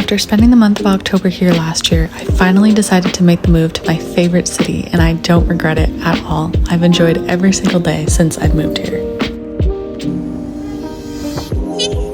After spending the month of October here last year, I finally decided to make the move to my favorite city, and I don't regret it at all. I've enjoyed every single day since I've moved here.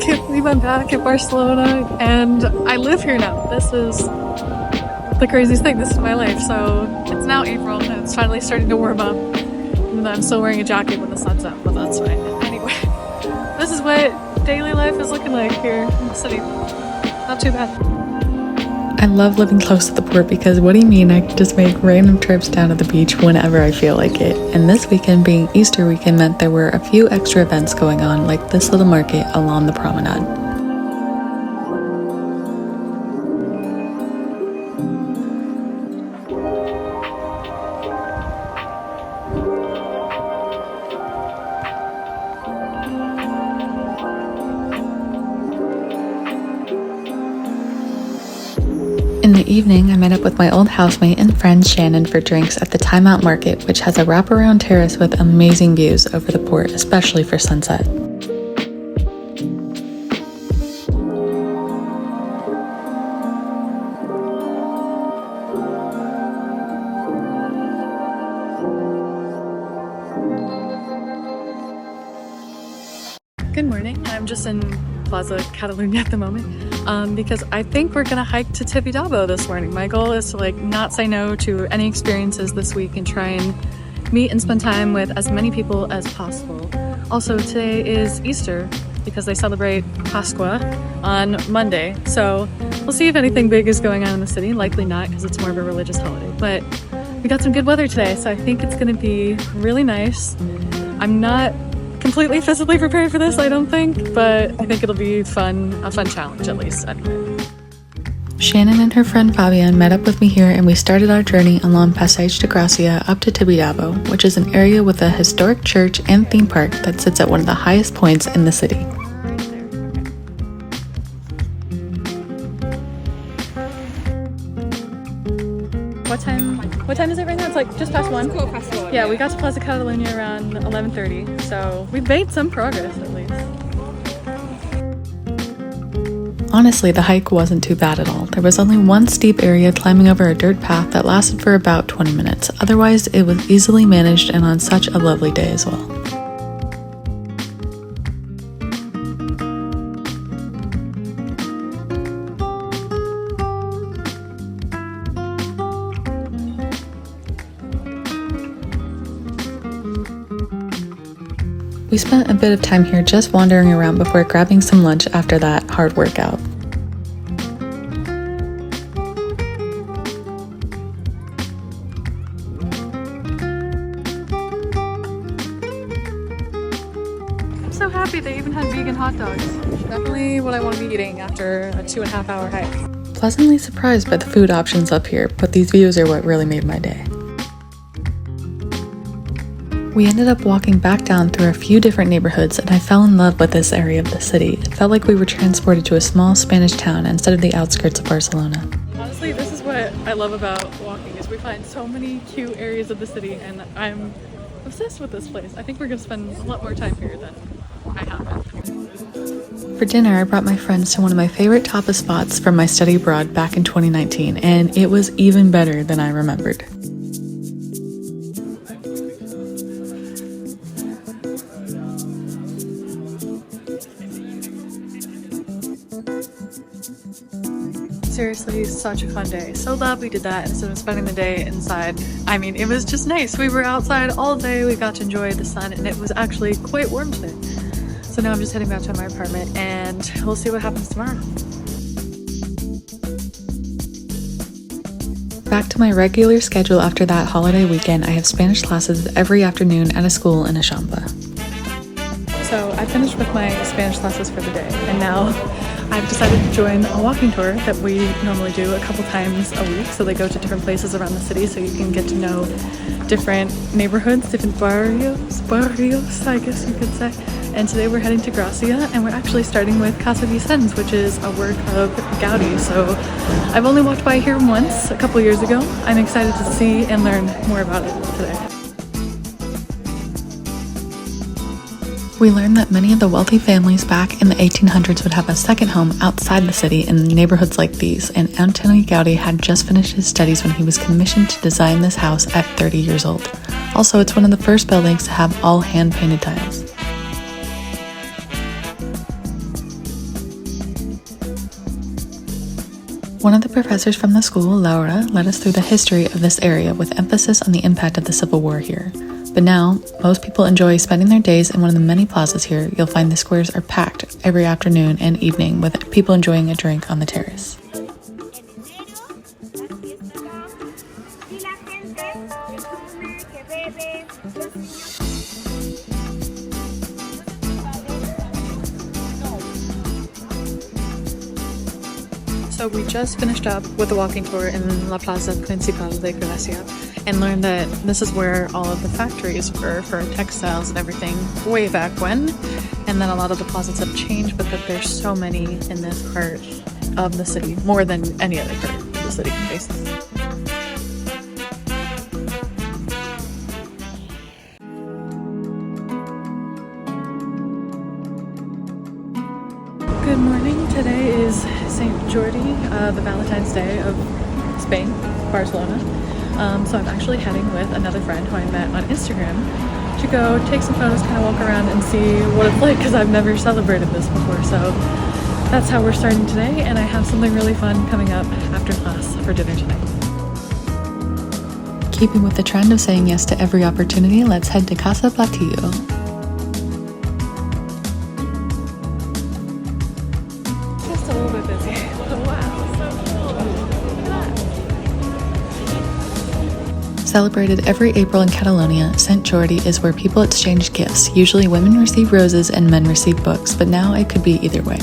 Can't believe I'm back at Barcelona and I live here now. This is the craziest thing. This is my life. So it's now April and it's finally starting to warm up. And I'm still wearing a jacket when the sun's out, but that's fine. Anyway, this is what daily life is looking like here in the city. Not too bad. I love living close to the port because what do you mean I can just make random trips down to the beach whenever I feel like it. And this weekend being Easter weekend meant there were a few extra events going on, like this little market along the promenade. In the evening, I met up with my old housemate and friend Shannon for drinks at the Time Out Market, which has a wraparound terrace with amazing views over the port, especially for sunset. Good morning. I'm just in Plaza Catalunya at the moment because I think we're gonna hike to Tibidabo this morning. My goal is to not say no to any experiences this week and try and meet and spend time with as many people as possible. Also, today is Easter because they celebrate Pascua on Monday, so we'll see if anything big is going on in the city. Likely not because it's more of a religious holiday, but we got some good weather today, so I think it's gonna be really nice. I'm not completely physically prepared for this, I don't think, but I think it'll be fun, a fun challenge at least, anyway. Shannon and her friend Fabian met up with me here and we started our journey along Passeig de Gracia up to Tibidabo, which is an area with a historic church and theme park that sits at one of the highest points in the city. What time is it right now? It's just past 1? It's past 1. Yeah, we got to Plaza Catalunya around 11:30, so we've made some progress at least. Honestly, the hike wasn't too bad at all. There was only one steep area climbing over a dirt path that lasted for about 20 minutes. Otherwise, it was easily managed and on such a lovely day as well. We spent a bit of time here just wandering around before grabbing some lunch after that hard workout. I'm so happy they even had vegan hot dogs. Definitely what I want to be eating after a 2.5-hour hike. Pleasantly surprised by the food options up here, but these views are what really made my day. We ended up walking back down through a few different neighborhoods and I fell in love with this area of the city. It felt like we were transported to a small Spanish town instead of the outskirts of Barcelona. Honestly, this is what I love about walking, is we find so many cute areas of the city and I'm obsessed with this place. I think we're gonna spend a lot more time here than I have been. For dinner, I brought my friends to one of my favorite tapas spots from my study abroad back in 2019, and it was even better than I remembered. Seriously, such a fun day. So glad we did that instead of spending the day inside. I mean, it was just nice. We were outside all day, we got to enjoy the sun, and it was actually quite warm today. So now I'm just heading back to my apartment and we'll see what happens tomorrow. Back to my regular schedule after that holiday weekend, I have Spanish classes every afternoon at a school in Eixample. So I finished with my Spanish classes for the day, and now I've decided to join a walking tour that we normally do a couple times a week. So they go to different places around the city so you can get to know different neighborhoods, different barrios, I guess you could say. And today we're heading to Gracia, and we're actually starting with Casa Vicens, which is a work of Gaudi. So I've only walked by here once a couple years ago. I'm excited to see and learn more about it today. We learned that many of the wealthy families back in the 1800s would have a second home outside the city in neighborhoods like these, and Antoni Gaudi had just finished his studies when he was commissioned to design this house at 30 years old. Also, it's one of the first buildings to have all hand-painted tiles. One of the professors from the school, Laura, led us through the history of this area with emphasis on the impact of the Civil War here. But now, most people enjoy spending their days in one of the many plazas here. You'll find the squares are packed every afternoon and evening with people enjoying a drink on the terrace. So we just finished up with a walking tour in La Plaza Principal de Gracia and learned that this is where all of the factories were for textiles and everything way back when, and then a lot of the plazas have changed, but that there's so many in this part of the city, more than any other part of the city, basically. Good morning. Today is Sant Jordi, the Valentines Day of Spain, Barcelona. So I'm actually heading with another friend who I met on Instagram to go take some photos, kind of walk around and see what it's like, because I've never celebrated this before. So that's how we're starting today, and I have something really fun coming up after class for dinner tonight. Keeping with the trend of saying yes to every opportunity, let's head to Casa Platillo. Just a little bit busy. Wow, so cool. Celebrated every April in Catalonia, Sant Jordi is where people exchange gifts. Usually women receive roses and men receive books, but now it could be either way.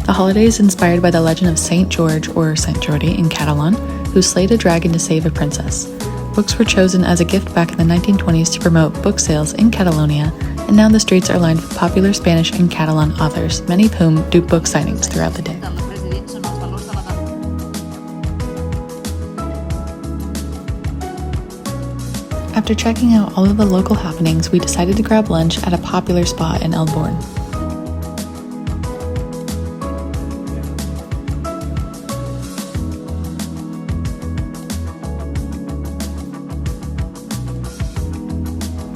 The holiday is inspired by the legend of Saint George, or Sant Jordi in Catalan, who slayed a dragon to save a princess. Books were chosen as a gift back in the 1920s to promote book sales in Catalonia, and now the streets are lined with popular Spanish and Catalan authors, many of whom do book signings throughout the day. After checking out all of the local happenings, we decided to grab lunch at a popular spot in El Born.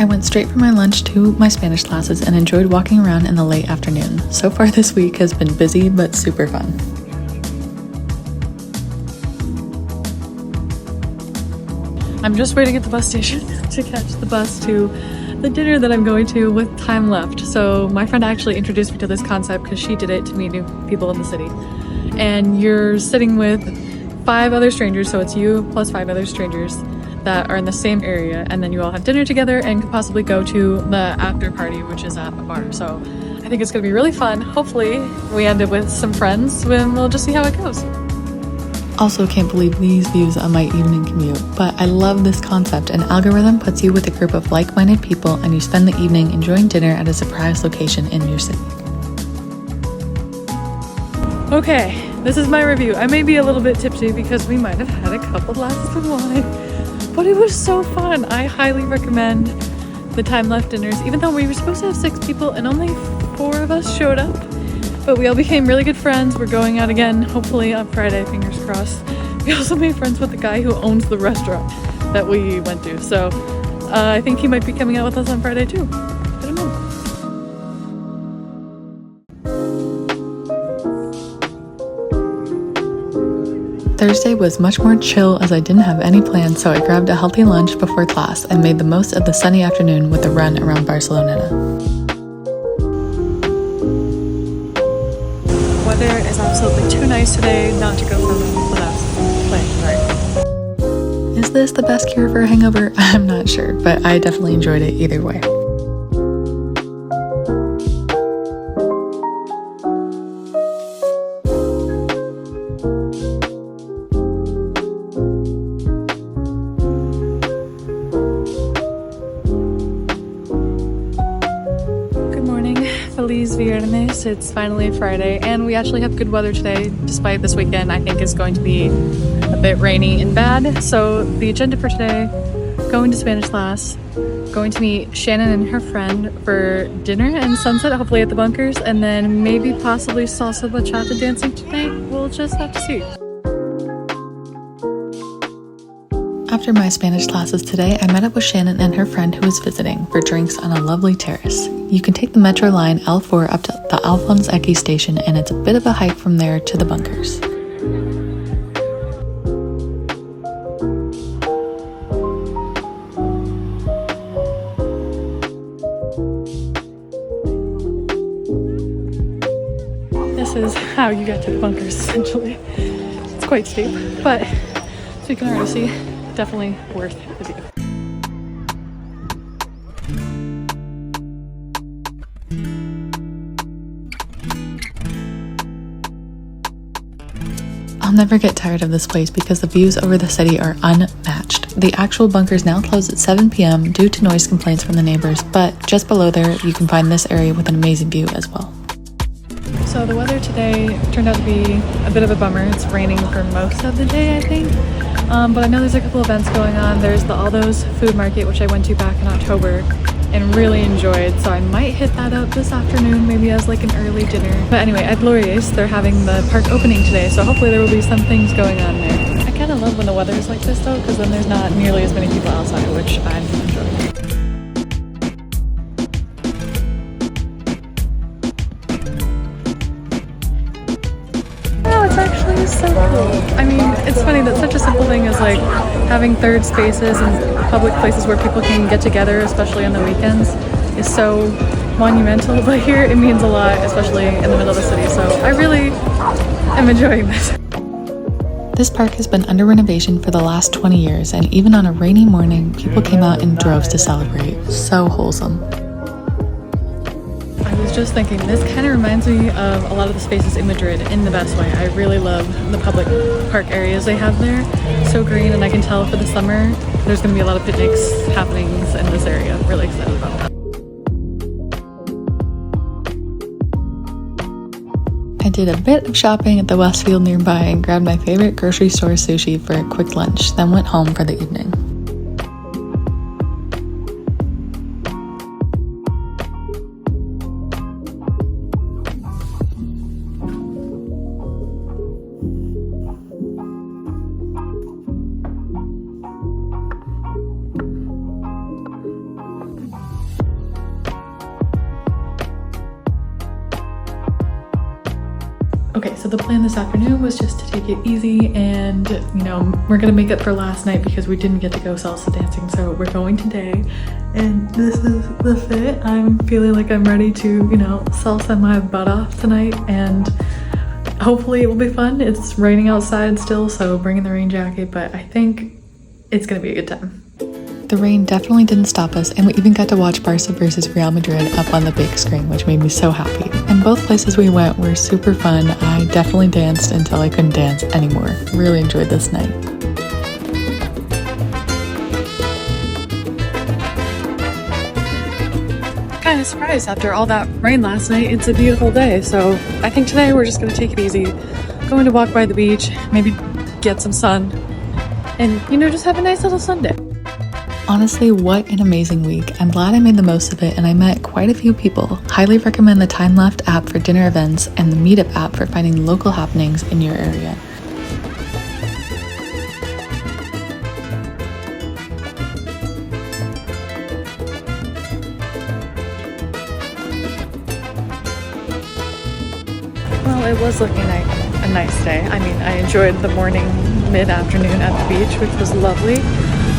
I went straight from my lunch to my Spanish classes and enjoyed walking around in the late afternoon. So far this week has been busy but super fun. I'm just waiting at the bus station to catch the bus to the dinner that I'm going to with time left. So my friend actually introduced me to this concept because she did it to meet new people in the city. And you're sitting with 5 other strangers, so it's you plus 5 other strangers that are in the same area, and then you all have dinner together and could possibly go to the after party, which is at a bar. So I think it's gonna be really fun. Hopefully we end up with some friends, and we'll just see how it goes. Also can't believe these views on my evening commute, but I love this concept. An algorithm puts you with a group of like-minded people and you spend the evening enjoying dinner at a surprise location in your city. Okay, this is my review. I may be a little bit tipsy because we might have had a couple glasses of wine, but it was so fun. I highly recommend the time left dinners, even though we were supposed to have 6 people and only 4 of us showed up. But we all became really good friends. We're going out again, hopefully on Friday, fingers crossed. We also made friends with the guy who owns the restaurant that we went to. So I think he might be coming out with us on Friday too. I don't know. Thursday was much more chill as I didn't have any plans, so I grabbed a healthy lunch before class and made the most of the sunny afternoon with a run around Barcelona. Weather is absolutely too nice today not to go for without playing, right? Is this the best cure for a hangover? I'm not sure, but I definitely enjoyed it either way. Feliz Viernes. It's finally Friday and we actually have good weather today, despite this weekend I think is going to be a bit rainy and bad. So the agenda for today, going to Spanish class, going to meet Shannon and her friend for dinner and sunset, hopefully at the Bunkers, and then maybe possibly salsa bachata dancing tonight. We'll just have to see. After my Spanish classes today, I met up with Shannon and her friend who was visiting for drinks on a lovely terrace. You can take the Metro line L4 up to the Alphonse Ecke station, and it's a bit of a hike from there to the Bunkers. This is how you get to the Bunkers, essentially. It's quite steep, but as you can already see, definitely worth the view. I'll never get tired of this place because the views over the city are unmatched. The actual Bunkers now close at 7 p.m. due to noise complaints from the neighbors, but just below there you can find this area with an amazing view as well. So the weather today turned out to be a bit of a bummer. It's raining for most of the day, I think. But I know there's a couple events going on. There's the All Those food market, which I went to back in October and really enjoyed. So I might hit that up this afternoon, maybe as like an early dinner. But anyway, at Glorious, they're having the park opening today. So hopefully there will be some things going on there. I kind of love when the weather is like this though, because then there's not nearly as many people outside, which I enjoy. So cool. I mean, it's funny that such a simple thing as like having third spaces and public places where people can get together, especially on the weekends, is so monumental. But here it means a lot, especially in the middle of the city. So I really am enjoying this. This park has been under renovation for the last 20 years, and even on a rainy morning, people came out in droves to celebrate. So wholesome. I was just thinking, this kind of reminds me of a lot of the spaces in Madrid in the best way. I really love the public park areas they have there. So green, and I can tell for the summer there's going to be a lot of picnics happenings in this area. Really excited about that. I did a bit of shopping at the Westfield nearby and grabbed my favorite grocery store sushi for a quick lunch, then went home for the evening. Okay, so the plan this afternoon was just to take it easy and, we're gonna make up for last night because we didn't get to go salsa dancing, so we're going today. And this is the fit. I'm feeling like I'm ready to, salsa my butt off tonight, and hopefully it will be fun. It's raining outside still, so bringing the rain jacket, but I think it's gonna be a good time. The rain definitely didn't stop us, and we even got to watch Barca versus Real Madrid up on the big screen, which made me so happy. And both places we went were super fun. I definitely danced until I couldn't dance anymore. Really enjoyed this night. Kind of surprised after all that rain last night. It's a beautiful day, so I think today we're just gonna take it easy. Going to walk by the beach, maybe get some sun, and just have a nice little Sunday. Honestly, what an amazing week. I'm glad I made the most of it and I met quite a few people. Highly recommend the Time Left app for dinner events and the Meetup app for finding local happenings in your area. Well, it was looking like a nice day. I mean, I enjoyed the morning, mid-afternoon at the beach, which was lovely.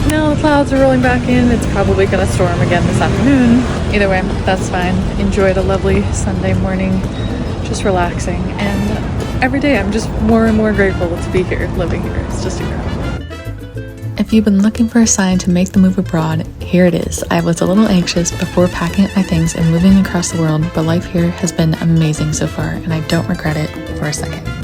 Now the clouds are rolling back in. It's probably gonna storm again this afternoon. Either way, that's fine. Enjoyed a lovely Sunday morning, just relaxing. And every day I'm just more and more grateful to be here, living here. It's just incredible. If you've been looking for a sign to make the move abroad, here it is. I was a little anxious before packing up my things and moving across the world, but life here has been amazing so far, and I don't regret it for a second.